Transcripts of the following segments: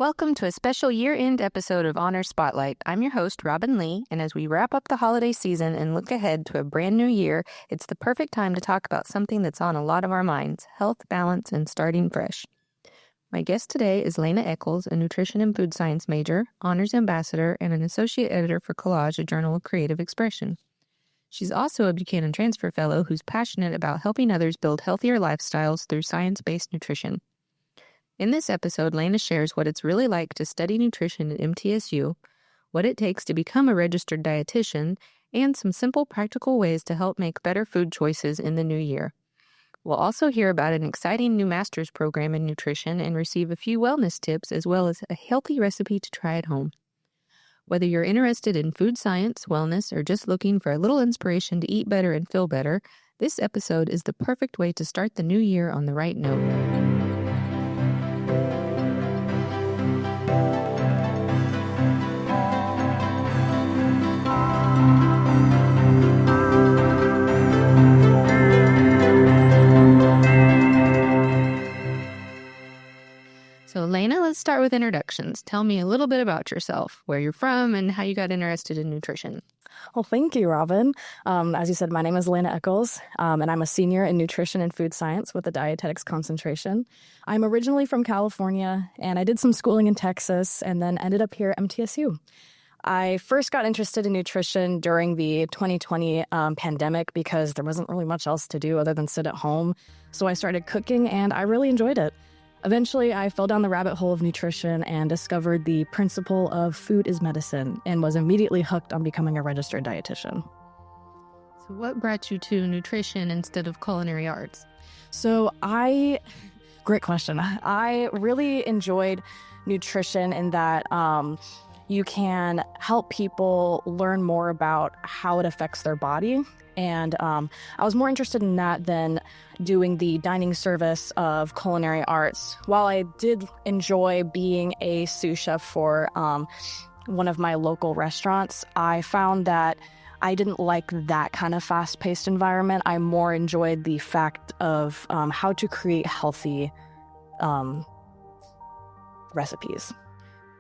Welcome to a special year-end episode of Honor Spotlight. I'm your host, Robin Lee, and as we wrap up the holiday season and look ahead to a brand new year, it's the perfect time to talk about something that's on a lot of our minds: health, balance, and starting fresh. My guest today is Lena Eccles, a nutrition and food science major, honors ambassador, and an associate editor for Collage, a journal of creative expression. She's also a Buchanan Transfer Fellow who's passionate about helping others build healthier lifestyles through science-based nutrition. In this episode, Lena shares what it's really like to study nutrition at MTSU, what it takes to become a registered dietitian, and some simple practical ways to help make better food choices in the new year. We'll also hear about an exciting new master's program in nutrition and receive a few wellness tips as well as a healthy recipe to try at home. Whether you're interested in food science, wellness, or just looking for a little inspiration to eat better and feel better, this episode is the perfect way to start the new year on the right note. So, Lena, let's start with introductions. Tell me a little bit about yourself, where you're from, and how you got interested in nutrition. Well, thank you, Robin. As you said, my name is Lena Eccles, and I'm a senior in nutrition and food science with a dietetics concentration. I'm originally from California, and I did some schooling in Texas and then ended up here at MTSU. I first got interested in nutrition during the 2020 pandemic because there wasn't really much else to do other than sit at home. So I started cooking, and I really enjoyed it. Eventually, I fell down the rabbit hole of nutrition and discovered the principle of food is medicine and was immediately hooked on becoming a registered dietitian. So what brought you to nutrition instead of culinary arts? Great question. I really enjoyed nutrition in that you can help people learn more about how it affects their body. And I was more interested in that than doing the dining service of culinary arts. While I did enjoy being a sous chef for one of my local restaurants, I found that I didn't like that kind of fast-paced environment. I more enjoyed the fact of how to create healthy recipes.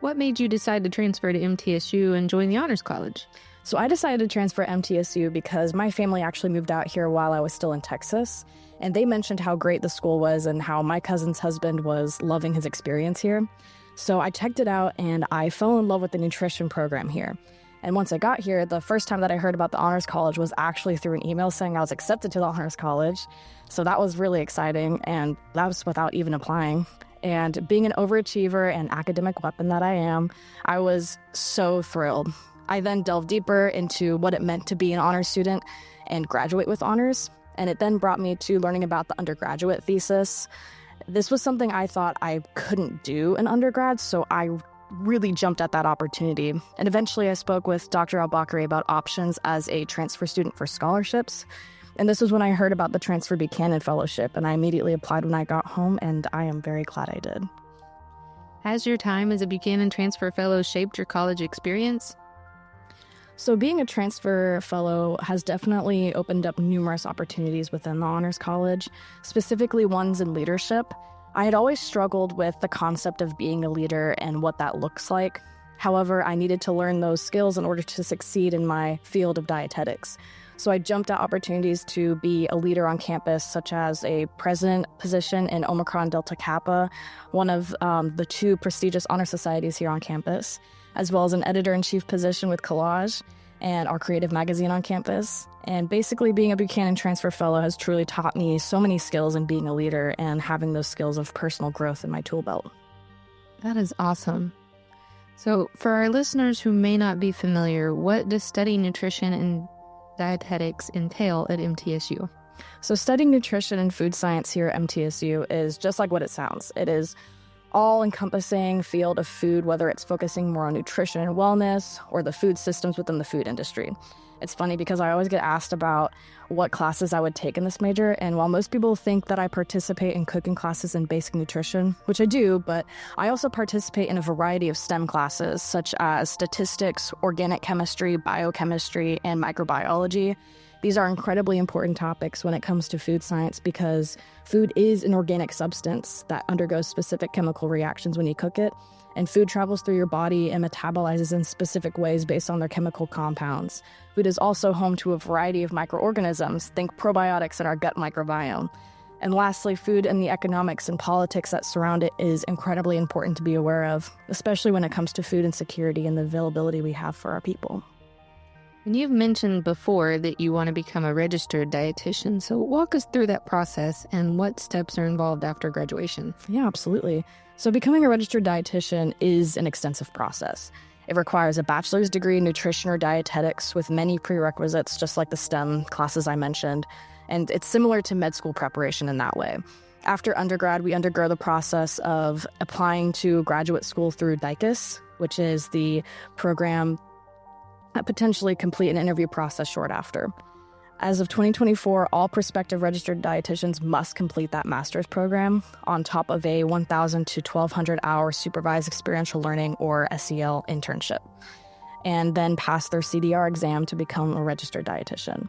What made you decide to transfer to MTSU and join the Honors College? So I decided to transfer MTSU because my family actually moved out here while I was still in Texas, and they mentioned how great the school was and how my cousin's husband was loving his experience here. So I checked it out, and I fell in love with the nutrition program here. And once I got here, the first time that I heard about the Honors College was actually through an email saying I was accepted to the Honors College. So that was really exciting, and that was without even applying. And being an overachiever and academic weapon that I am, I was so thrilled. I then delved deeper into what it meant to be an honors student and graduate with honors, and it then brought me to learning about the undergraduate thesis. This was something I thought I couldn't do in undergrad, so I really jumped at that opportunity. And eventually I spoke with Dr. Al-Bakri about options as a transfer student for scholarships. And this was when I heard about the Transfer Buchanan Fellowship, and I immediately applied when I got home, and I am very glad I did. Has your time as a Buchanan Transfer Fellow shaped your college experience? So being a transfer fellow has definitely opened up numerous opportunities within the Honors College, specifically ones in leadership. I had always struggled with the concept of being a leader and what that looks like. However, I needed to learn those skills in order to succeed in my field of dietetics. So I jumped at opportunities to be a leader on campus, such as a president position in Omicron Delta Kappa, one of the two prestigious honor societies here on campus, as well as an editor-in-chief position with Collage and our creative magazine on campus. And basically being a Buchanan Transfer Fellow has truly taught me so many skills in being a leader and having those skills of personal growth in my tool belt. That is awesome. So for our listeners who may not be familiar, what does studying nutrition and dietetics entail at MTSU? So studying nutrition and food science here at MTSU is just like what it sounds. It is all-encompassing field of food, whether it's focusing more on nutrition and wellness or the food systems within the food industry. It's funny because I always get asked about what classes I would take in this major, and while most people think that I participate in cooking classes and basic nutrition, which I do, but I also participate in a variety of STEM classes such as statistics, organic chemistry, biochemistry, and microbiology. These are incredibly important topics when it comes to food science because food is an organic substance that undergoes specific chemical reactions when you cook it, and food travels through your body and metabolizes in specific ways based on their chemical compounds. Food is also home to a variety of microorganisms, think probiotics in our gut microbiome. And lastly, food and the economics and politics that surround it is incredibly important to be aware of, especially when it comes to food insecurity and the availability we have for our people. And you've mentioned before that you want to become a registered dietitian, so walk us through that process and what steps are involved after graduation. Yeah, absolutely. So becoming a registered dietitian is an extensive process. It requires a bachelor's degree in nutrition or dietetics with many prerequisites, just like the STEM classes I mentioned. And it's similar to med school preparation in that way. After undergrad, we undergo the process of applying to graduate school through DICUS, which is the program that potentially complete an interview process short after. As of 2024, all prospective registered dietitians must complete that master's program on top of a 1,000 to 1,200 hour supervised experiential learning or SEL internship, and then pass their CDR exam to become a registered dietitian.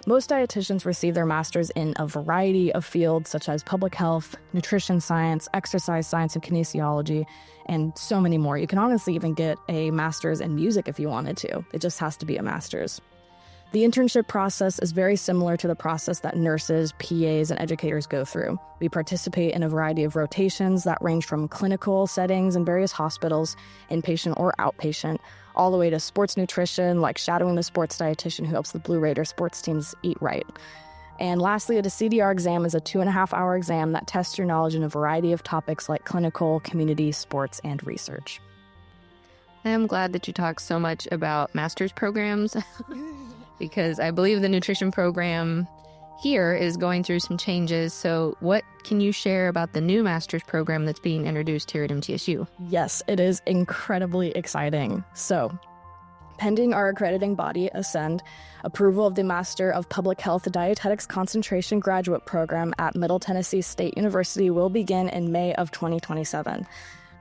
Most dietitians receive their master's in a variety of fields such as public health, nutrition science, exercise science, and kinesiology, and so many more. You can honestly even get a master's in music if you wanted to. It just has to be a master's. The internship process is very similar to the process that nurses, PAs, and educators go through. We participate in a variety of rotations that range from clinical settings in various hospitals, inpatient or outpatient, all the way to sports nutrition, like shadowing the sports dietitian who helps the Blue Raider sports teams eat right. And lastly, the CDR exam is a 2.5-hour exam that tests your knowledge in a variety of topics like clinical, community, sports, and research. I am glad that you talked so much about master's programs because I believe the nutrition program here is going through some changes. So what can you share about the new master's program that's being introduced here at MTSU? Yes, it is incredibly exciting. So, pending our accrediting body, Ascend, approval of the Master of Public Health Dietetics Concentration Graduate Program at Middle Tennessee State University will begin in May of 2027.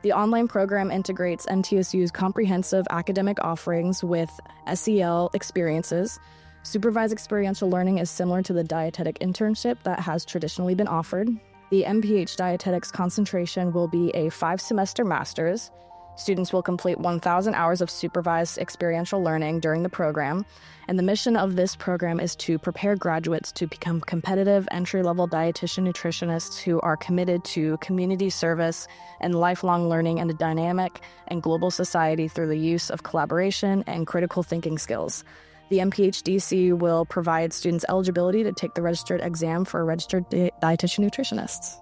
The online program integrates MTSU's comprehensive academic offerings with SEL experiences. Supervised experiential learning is similar to the dietetic internship that has traditionally been offered. The MPH Dietetics concentration will be a 5-semester master's. Students will complete 1,000 hours of supervised experiential learning during the program, and the mission of this program is to prepare graduates to become competitive entry-level dietitian nutritionists who are committed to community service and lifelong learning in a dynamic and global society through the use of collaboration and critical thinking skills. The MPHDC will provide students eligibility to take the registered exam for registered dietitian nutritionists.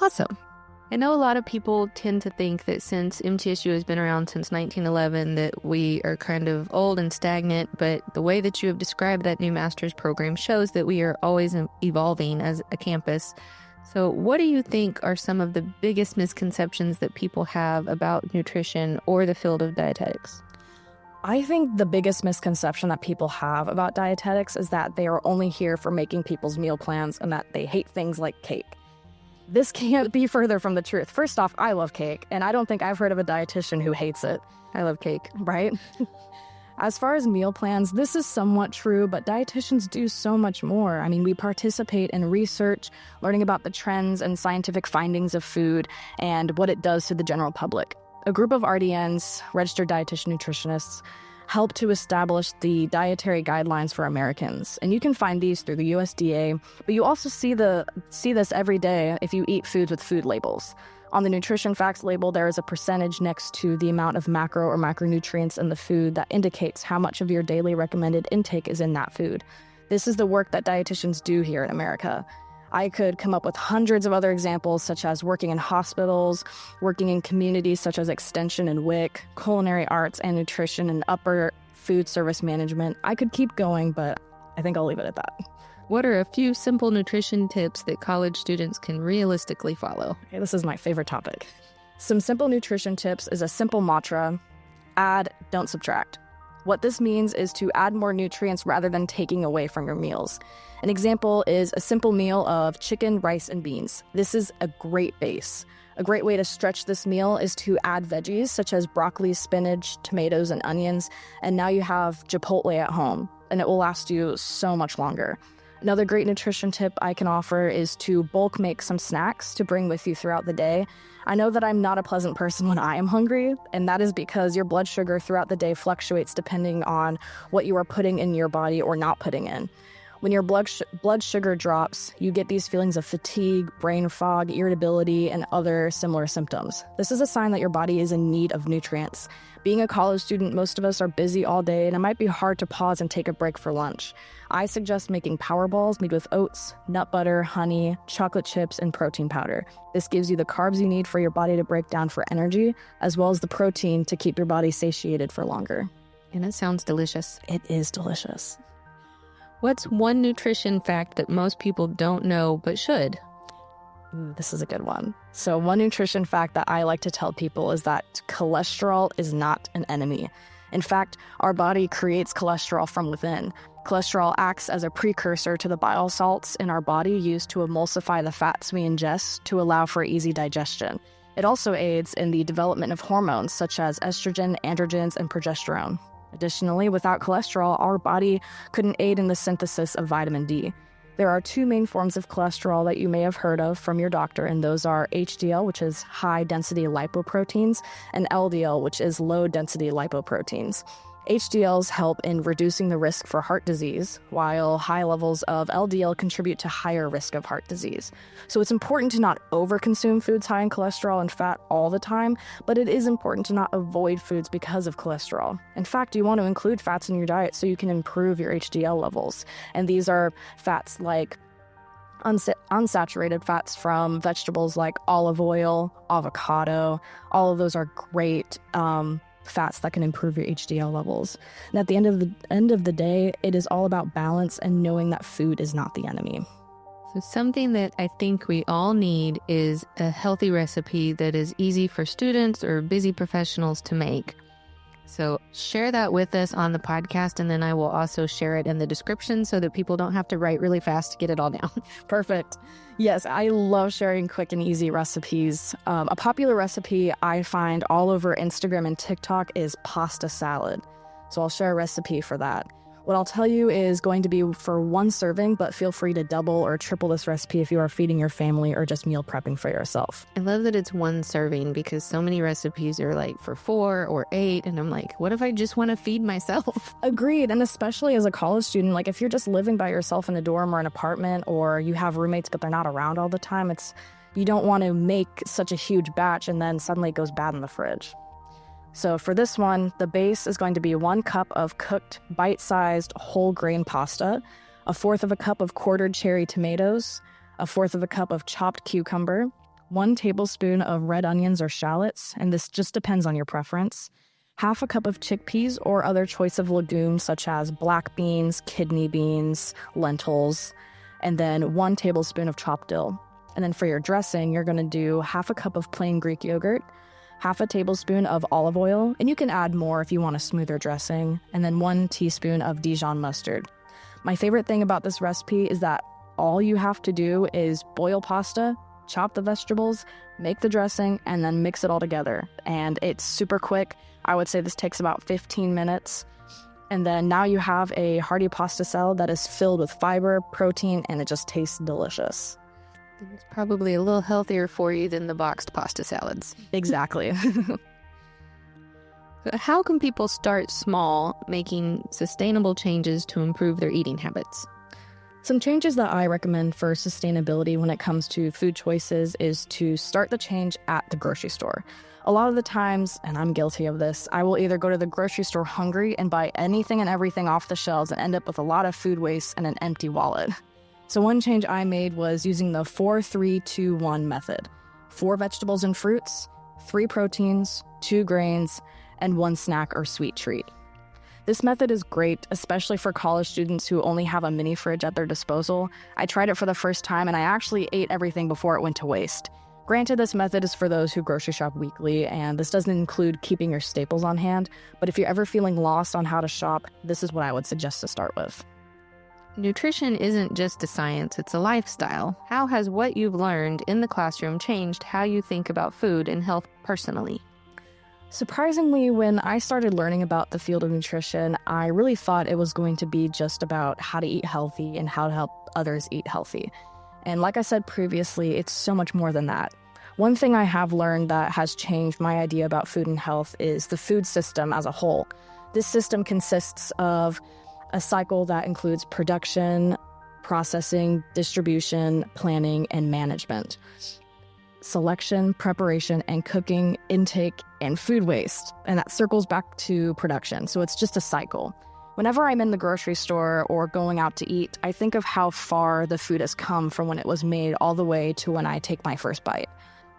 Awesome. I know a lot of people tend to think that since MTSU has been around since 1911 that we are kind of old and stagnant, but the way that you have described that new master's program shows that we are always evolving as a campus. So what do you think are some of the biggest misconceptions that people have about nutrition or the field of dietetics? I think the biggest misconception that people have about dietetics is that they are only here for making people's meal plans and that they hate things like cake. This can't be further from the truth. First off, I love cake, and I don't think I've heard of a dietitian who hates it. I love cake. Right? As far as meal plans, this is somewhat true, but dietitians do so much more. I mean, we participate in research, learning about the trends and scientific findings of food and what it does to the general public. A group of RDNs, registered dietitian nutritionists, help to establish the dietary guidelines for Americans. And you can find these through the USDA, but you also see this every day if you eat foods with food labels. On the nutrition facts label, there is a percentage next to the amount of macro or micronutrients in the food that indicates how much of your daily recommended intake is in that food. This is the work that dietitians do here in America. I could come up with hundreds of other examples, such as working in hospitals, working in communities such as Extension and WIC, culinary arts and nutrition, and upper food service management. I could keep going, but I think I'll leave it at that. What are a few simple nutrition tips that college students can realistically follow? Okay, this is my favorite topic. Some simple nutrition tips is a simple mantra: add, don't subtract. What this means is to add more nutrients rather than taking away from your meals. An example is a simple meal of chicken, rice, and beans. This is a great base. A great way to stretch this meal is to add veggies such as broccoli, spinach, tomatoes, and onions, and now you have Chipotle at home. and it will last you so much longer. Another great nutrition tip I can offer is to bulk make some snacks to bring with you throughout the day. I know that I'm not a pleasant person when I am hungry, and that is because your blood sugar throughout the day fluctuates depending on what you are putting in your body or not putting in. When your blood sugar drops, you get these feelings of fatigue, brain fog, irritability, and other similar symptoms. This is a sign that your body is in need of nutrients. Being a college student, most of us are busy all day, and it might be hard to pause and take a break for lunch. I suggest making power balls made with oats, nut butter, honey, chocolate chips, and protein powder. This gives you the carbs you need for your body to break down for energy, as well as the protein to keep your body satiated for longer. And it sounds delicious. It is delicious. What's one nutrition fact that most people don't know but should? This is a good one. So one nutrition fact that I like to tell people is that cholesterol is not an enemy. In fact, our body creates cholesterol from within. Cholesterol acts as a precursor to the bile salts in our body used to emulsify the fats we ingest to allow for easy digestion. It also aids in the development of hormones such as estrogen, androgens, and progesterone. Additionally, without cholesterol, our body couldn't aid in the synthesis of vitamin D. There are two main forms of cholesterol that you may have heard of from your doctor, and those are HDL, which is high-density lipoproteins, and LDL, which is low-density lipoproteins. HDLs help in reducing the risk for heart disease, while high levels of LDL contribute to higher risk of heart disease. So it's important to not overconsume foods high in cholesterol and fat all the time, but it is important to not avoid foods because of cholesterol. In fact, you want to include fats in your diet so you can improve your HDL levels. And these are fats like unsaturated fats from vegetables like olive oil, avocado. All of those are great fats that can improve your HDL levels. And at the end of the day, it is all about balance and knowing that food is not the enemy. So something that I think we all need is a healthy recipe that is easy for students or busy professionals to make. So share that with us on the podcast, and then I will also share it in the description so that people don't have to write really fast to get it all down. Perfect. Yes, I love sharing quick and easy recipes. A popular recipe I find all over Instagram and TikTok is pasta salad. So I'll share a recipe for that. What I'll tell you is going to be for one serving, but feel free to double or triple this recipe if you are feeding your family or just meal prepping for yourself. I love that it's one serving because so many recipes are like for 4 or 8. And I'm like, what if I just want to feed myself? Agreed. And especially as a college student, like if you're just living by yourself in a dorm or an apartment, or you have roommates, but they're not around all the time, you don't want to make such a huge batch and then suddenly it goes bad in the fridge. So for this one, the base is going to be 1 cup of cooked, bite-sized whole grain pasta, 1/4 of a cup of quartered cherry tomatoes, 1/4 of a cup of chopped cucumber, 1 tablespoon of red onions or shallots, and this just depends on your preference, 1/2 cup of chickpeas or other choice of legumes such as black beans, kidney beans, lentils, and then 1 tablespoon of chopped dill. And then for your dressing, you're going to do 1/2 cup of plain Greek yogurt, 1/2 tablespoon of olive oil, and you can add more if you want a smoother dressing, and then 1 teaspoon of Dijon mustard. My favorite thing about this recipe is that all you have to do is boil pasta, chop the vegetables, make the dressing, and then mix it all together. And it's super quick. I would say this takes about 15 minutes. And then now you have a hearty pasta salad that is filled with fiber, protein, and it just tastes delicious. It's probably a little healthier for you than the boxed pasta salads. Exactly. How can people start small, making sustainable changes to improve their eating habits? Some changes that I recommend for sustainability when it comes to food choices is to start the change at the grocery store. A lot of the times, and I'm guilty of this, I will either go to the grocery store hungry and buy anything and everything off the shelves and end up with a lot of food waste and an empty wallet. So one change I made was using the 4-3-2-1 method. 4 vegetables and fruits, 3 proteins, 2 grains, and 1 snack or sweet treat. This method is great, especially for college students who only have a mini fridge at their disposal. I tried it for the first time and I actually ate everything before it went to waste. Granted, this method is for those who grocery shop weekly, and this doesn't include keeping your staples on hand, but if you're ever feeling lost on how to shop, this is what I would suggest to start with. Nutrition isn't just a science, it's a lifestyle. How has what you've learned in the classroom changed how you think about food and health personally? Surprisingly, when I started learning about the field of nutrition, I really thought it was going to be just about how to eat healthy and how to help others eat healthy. And like I said previously, it's so much more than that. One thing I have learned that has changed my idea about food and health is the food system as a whole. This system consists of a cycle that includes production, processing, distribution, planning, and management. Selection, preparation, and cooking, intake, and food waste. And that circles back to production. So it's just a cycle. Whenever I'm in the grocery store or going out to eat, I think of how far the food has come from when it was made all the way to when I take my first bite.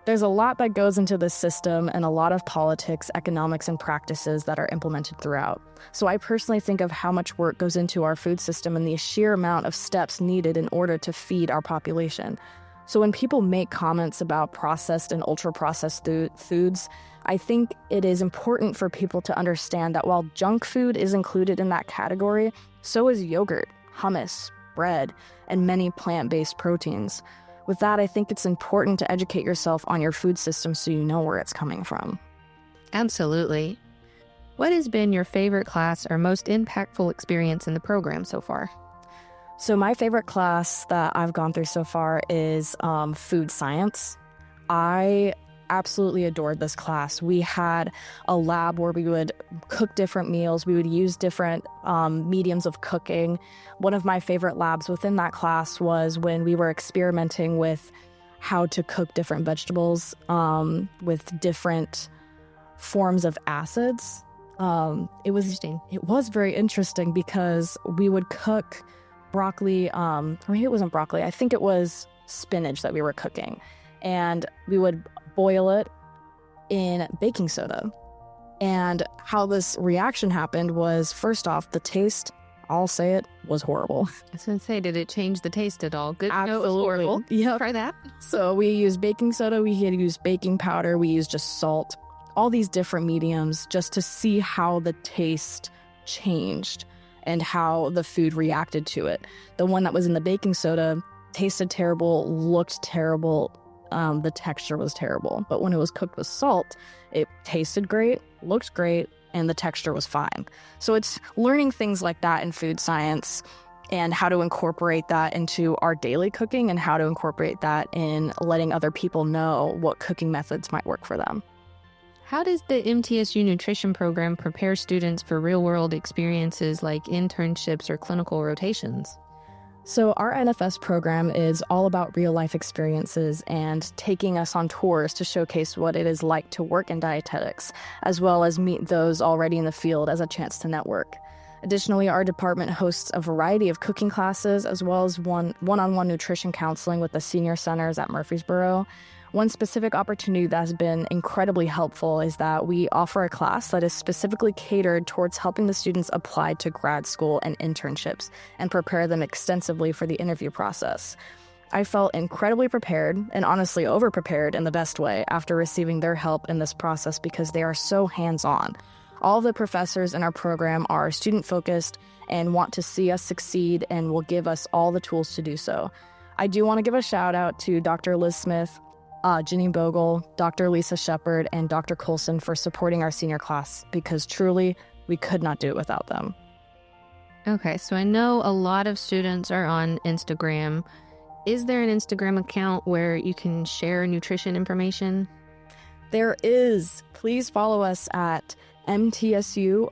There's a lot that goes into this system and a lot of politics, economics, and practices that are implemented throughout. So I personally think of how much work goes into our food system and the sheer amount of steps needed in order to feed our population. So when people make comments about processed and ultra-processed foods, I think it is important for people to understand that while junk food is included in that category, so is yogurt, hummus, bread, and many plant-based proteins. With that, I think it's important to educate yourself on your food system so you know where it's coming from. Absolutely. What has been your favorite class or most impactful experience in the program so far? So my favorite class that I've gone through so far is food science. I absolutely adored this class. We had a lab where we would cook different meals. We would use different mediums of cooking. One of my favorite labs within that class was when we were experimenting with how to cook different vegetables with different forms of acids. It was interesting. It was very interesting because we would cook broccoli. Maybe it wasn't broccoli. I think it was spinach that we were cooking. And we would boil it in baking soda. And how this reaction happened was, first off, the taste, I'll say it, was horrible. I was going to say, did it change the taste at all? Good. Absolutely. No, it was horrible. Yep. Try that. So we used baking soda, we had used baking powder, we used just salt, all these different mediums just to see how the taste changed and how the food reacted to it. The one that was in the baking soda tasted terrible, looked terrible. The texture was terrible. But when it was cooked with salt, it tasted great, looked great, and the texture was fine. So it's learning things like that in food science and how to incorporate that into our daily cooking and how to incorporate that in letting other people know what cooking methods might work for them. How does the MTSU nutrition program prepare students for real-world experiences like internships or clinical rotations? So our NFS program is all about real-life experiences and taking us on tours to showcase what it is like to work in dietetics, as well as meet those already in the field as a chance to network. Additionally, our department hosts a variety of cooking classes, as well as one-on-one nutrition counseling with the senior centers at Murfreesboro. One specific opportunity that has been incredibly helpful is that we offer a class that is specifically catered towards helping the students apply to grad school and internships and prepare them extensively for the interview process. I felt incredibly prepared and honestly over-prepared in the best way after receiving their help in this process because they are so hands-on. All of the professors in our program are student-focused and want to see us succeed and will give us all the tools to do so. I do want to give a shout-out to Dr. Liz Smith, Ginny Bogle, Dr. Lisa Shepard, and Dr. Colson for supporting our senior class because truly, we could not do it without them. Okay, so I know a lot of students are on Instagram. Is there an Instagram account where you can share nutrition information? There is. Please follow us at MTSU_NFS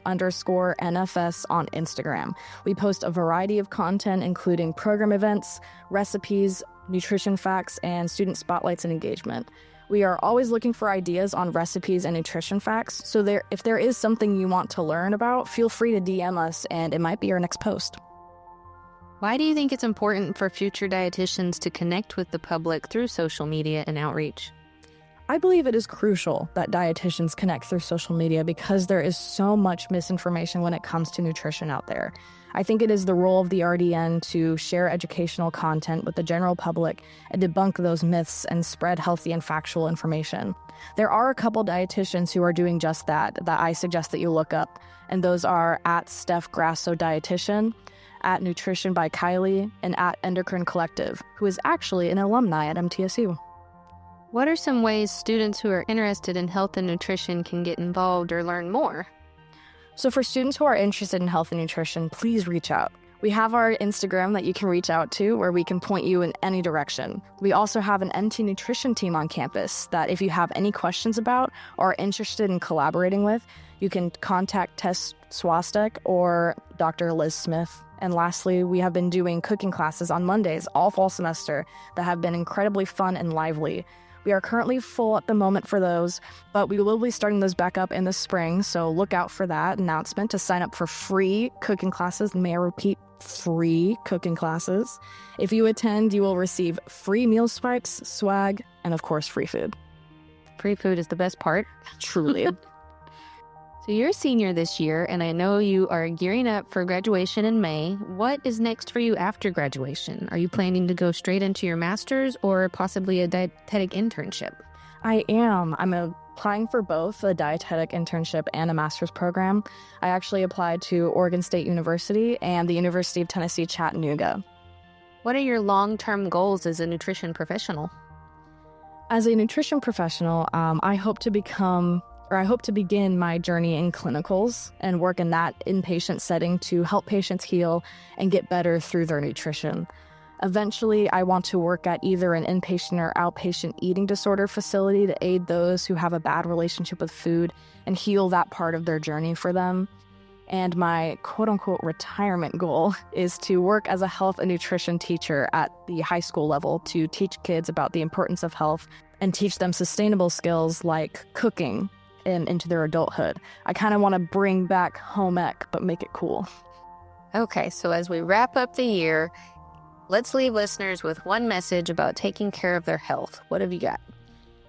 on Instagram. We post a variety of content, including program events, recipes, nutrition facts, and student spotlights and engagement. We are always looking for ideas on recipes and nutrition facts, so if there is something you want to learn about, feel free to DM us and it might be your next post. Why do you think it's important for future dietitians to connect with the public through social media and outreach? I believe it is crucial that dietitians connect through social media because there is so much misinformation when it comes to nutrition out there. I think it is the role of the RDN to share educational content with the general public and debunk those myths and spread healthy and factual information. There are a couple dietitians who are doing just that I suggest that you look up, and those are at Steph Grasso Dietitian, at Nutrition by Kylie, and at Endocrine Collective, who is actually an alumni at MTSU. What are some ways students who are interested in health and nutrition can get involved or learn more? So for students who are interested in health and nutrition, please reach out. We have our Instagram that you can reach out to where we can point you in any direction. We also have an NT nutrition team on campus that if you have any questions about or are interested in collaborating with, you can contact Tess Swastek or Dr. Liz Smith. And lastly, we have been doing cooking classes on Mondays all fall semester that have been incredibly fun and lively. We are currently full at the moment for those, but we will be starting those back up in the spring, so look out for that announcement to sign up for free cooking classes. May I repeat, free cooking classes. If you attend, you will receive free meal swipes, swag, and of course, free food. Free food is the best part. Truly. So you're a senior this year, and I know you are gearing up for graduation in May. What is next for you after graduation? Are you planning to go straight into your master's or possibly a dietetic internship? I am. I'm applying for both a dietetic internship and a master's program. I actually applied to Oregon State University and the University of Tennessee, Chattanooga. What are your long-term goals as a nutrition professional? As a nutrition professional, I hope to begin my journey in clinicals and work in that inpatient setting to help patients heal and get better through their nutrition. Eventually, I want to work at either an inpatient or outpatient eating disorder facility to aid those who have a bad relationship with food and heal that part of their journey for them. And my quote-unquote retirement goal is to work as a health and nutrition teacher at the high school level to teach kids about the importance of health and teach them sustainable skills like cooking and into their adulthood. I kind of want to bring back home ec, but make it cool. Okay, so as we wrap up the year, let's leave listeners with one message about taking care of their health. What have you got?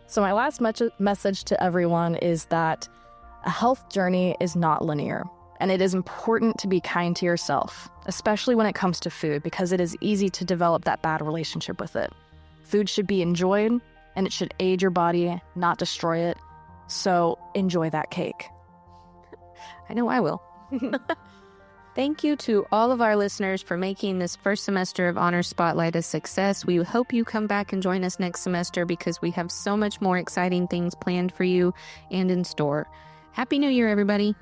So my last message to everyone is that a health journey is not linear, and it is important to be kind to yourself, especially when it comes to food, because it is easy to develop that bad relationship with it. Food should be enjoyed, and it should aid your body, not destroy it. So enjoy that cake. I know I will. Thank you to all of our listeners for making this first semester of Honor Spotlight a success. We hope you come back and join us next semester because we have so much more exciting things planned for you and in store. Happy New Year, everybody.